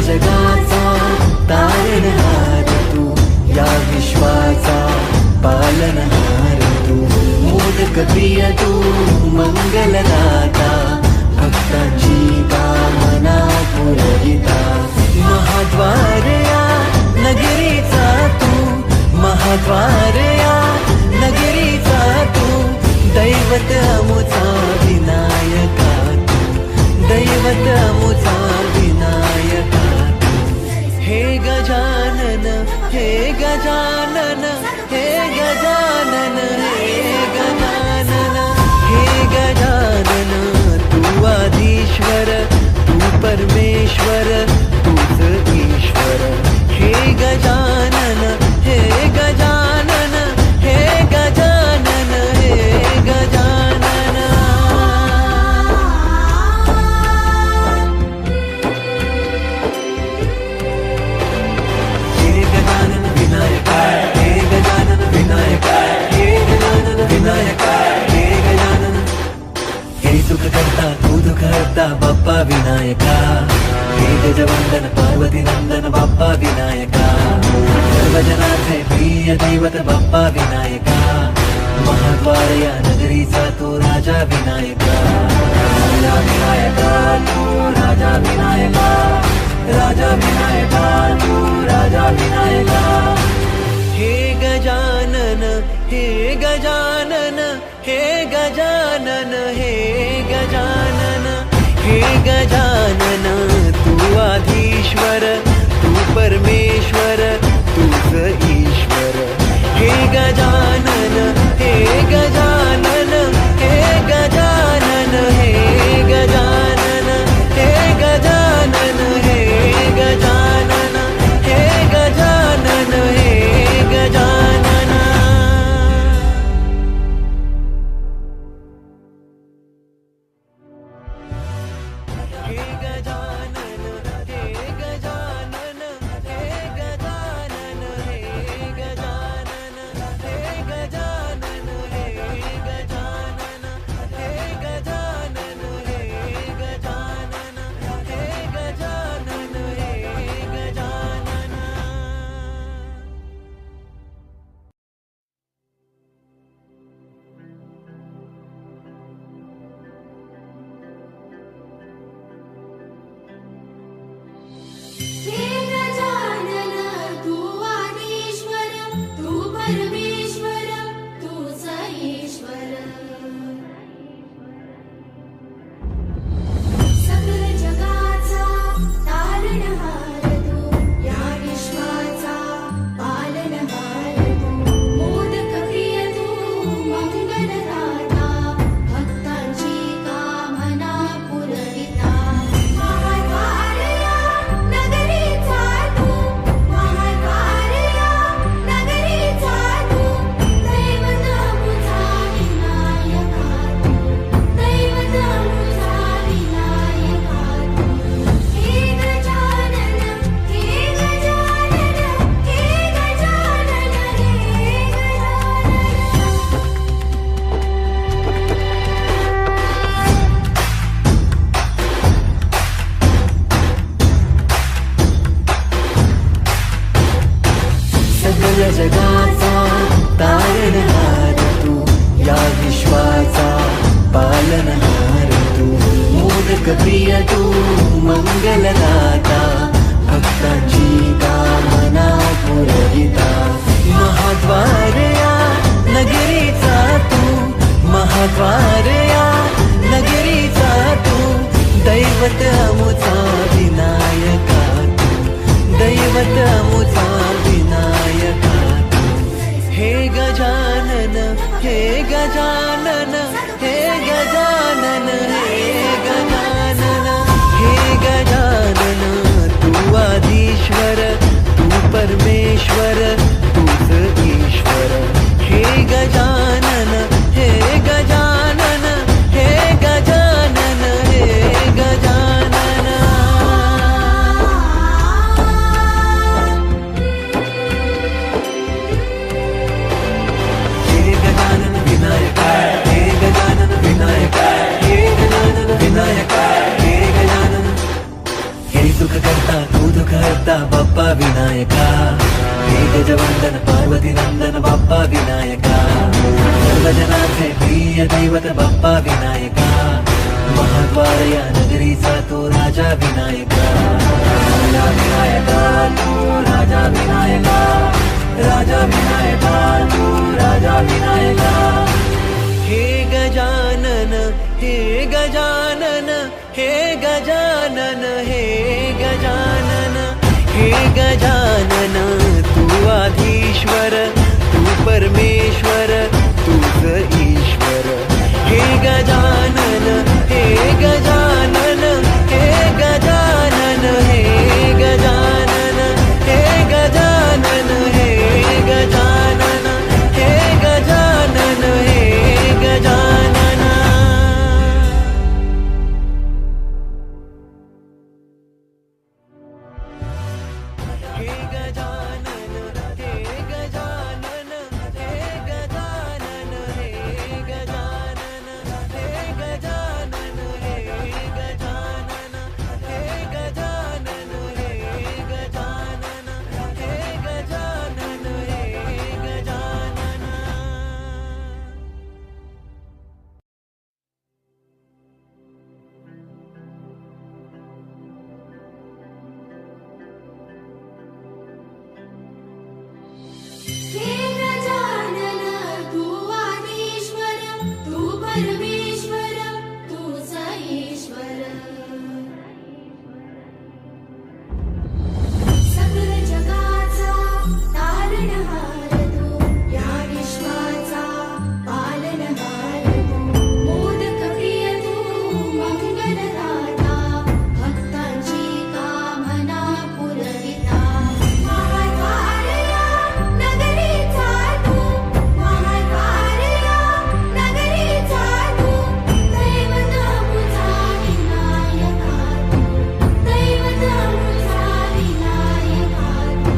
जगाचा तारणहार तू, या विश्वाचा पालनहार तू, मोदक प्रिय तू, मंगलदाता, भक्तांची कामना पुरविता, महाद्वार या नगरीचा तू, महाद्वार या नगरीचा तू, दैवत अमुचा विनायका तू, दैवत अमुचा विनायका तू. हे गजानन, हे गजानन, हे गजानन, हे गजानन, हे गजानन, तू आधीश्वर, तू परमेश्वर, तूच ईश्वर. हे गजानन, हे गजानन, हे गजानन, हे गजानन. हे गजानन विनायका, हे गजानन विनायका, हे गजानन विनायका, हे गजानन. हे सुख करता तू दुःख हरता बाप्पा विनायका, हे गजवंदन पार्वती नंदन बाप्पा विनायका, सर्वजनाचे प्रिय दैवत बाप्पा विनायका, महाद्वार या नगरीचा तू राजा विनायका, राजा विनायका तू राजा विनायका, राजा विनायका तू राजा विनायका. हे गजानन, हे गजानन, हे गजानन, हे गजानन, हे गजानन, तू आधीश्वर, तू परमेश्वर, तूच ईश्वर. हे गजानन, हे गजानन, हे गजानन, हे गजानन, हे गजानन, हे गजानन, हे गजानन, हे गजानन. हे गजानन, हे गजानन, हे गजानन, हे गजानन, हे गजानन, हे गजानन, हे गजानन, हे गजानन, हे गजानन, हे गजानन. हे गजानन, तू आधीश्वर, तू परमेश्वर, तूच ईश्वर. सकल जगाचा तारणहार तू, या विश्वाचा पालनहार तू, मोदक प्रिय तू, मंगलदाता, भक्तांची कामना पुरविता, महाद्वार या नगरीचा तू, महाद्वार या नगरीचा तू, दैवत अमुचा विनायका तू, दैवत अमुचा विनायका तू. हे गजानन, हे गजानन, हे गजानन, हे सकल जगाचा तारणहार तू, या विश्वाचा पालनहार तू, मोदक प्रिय तू, मंगलदाता, भक्तांची कामना पुरविता, महाद्वार या नगरीचा तू, महाद्वार या नगरीचा तू, दैवत अमुचा विनायका तू, दैवत अमुचा विनायका तू. हे गजानन, हे गजानन, हे गजानन, हे गजानन, हे गजानन, तू आधीश्वर, तू परमेश्वर, तूच ईश्वर. हे गजानन, हे गजानन, हे गजानन, हे गजानन. हे गजानन विनायका. करता बाप्पा विनायका, हे गजवंदन पार्वती नंदन बाप्पा विनायका, सर्वजनांचे प्रिय दैवत बाप्पा विनायका, महाद्वार या नगरीचा तो राजा विनायका, राजा विनायका तू राजा विनायका, राजा विनायका तू राजा विनायका. हे गजानन हे गजानन हे गजानन हे गजानन हे गजानन, तू आधीश्वर तू परमेश्वर तूच ईश्वर. हे गजानन हे गजानन हे गजानन हे गजानन हे गजानन हे गजानन हे गजानन हे गजानन. हे गजानन हे गजानन हे गजानन हे गजानन हे गजानन हे गजानन हे गजानन हे गजानन हे गजानन हे गजानन. हे गजानन तू आदिश्वर तू परमेश्वर तूच ईश्वर. सकल जगाचा तारणहार तू, या विश्वाचा पालनहार तू, मोदक प्रिय तू मंगलदाता, भक्तांची कामना पुरविता. महाद्वार या नगरीचा तू, महाद्वार या नगरीचा तू, दैवत मुझा विनायका तू, दैवत मुझा विनायका तू.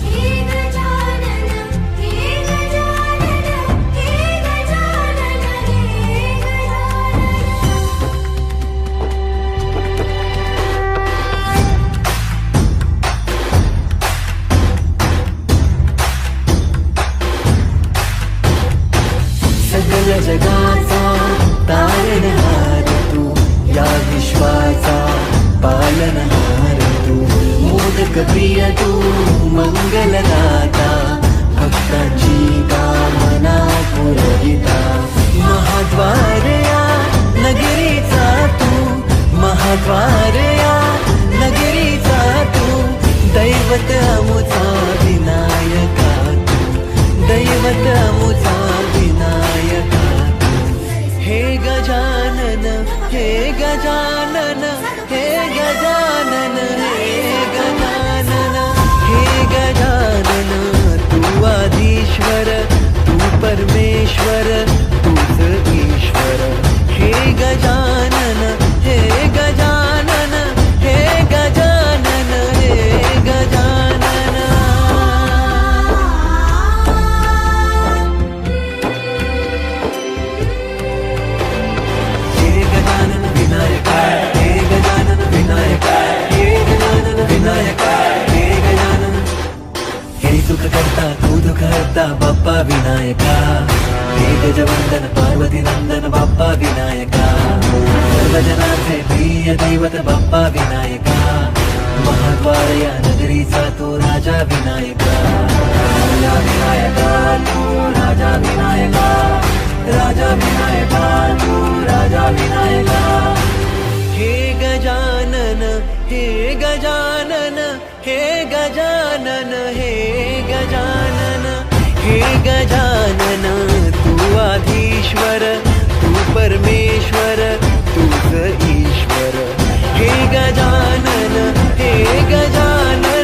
हे गजानन हे गजानन हे गजानन हे सकल जगाचा तारणहार तू, या विश्वाचा पालनहार तू, मोदक प्रिय तू मंगलदाता, भक्तांची कामना पुरविता. महाद्वार या नगरीचा तू, महाद्वार या नगरीचा तू, दैवत अमुचा विनायका तू, दैवत अमुचा विनायका तू. हे गजानन हे गजानन हे गजानन हे गजानन हे गजानन, तू आधीश्वर तू परमेश्वर तूच ईश्वर. हे गजानन हे गजानन हे गजानन हे गजानन. हे गजानन विनायका हे गजानन विनायका हे गजानन विनायका हे गजानन. हे सुख करता तू दुःख हरता बाप्पा विनायका, हे गजवंदन पार्वती नंदन बाप्पा विनायका, सर्वजनांचे प्रिय दैवत बाप्पा विनायका, महाद्वार या नगरीचा तो राजा विनायका, राजा विनायका तू राजा विनायका, राजा विनायका तू राजा विनायका. हे गजानन हे गजानन हे गजानन हे गजानन हे गजानन, तू आधीश्वर तू परमेश्वर तूच ईश्वर. हे गजानन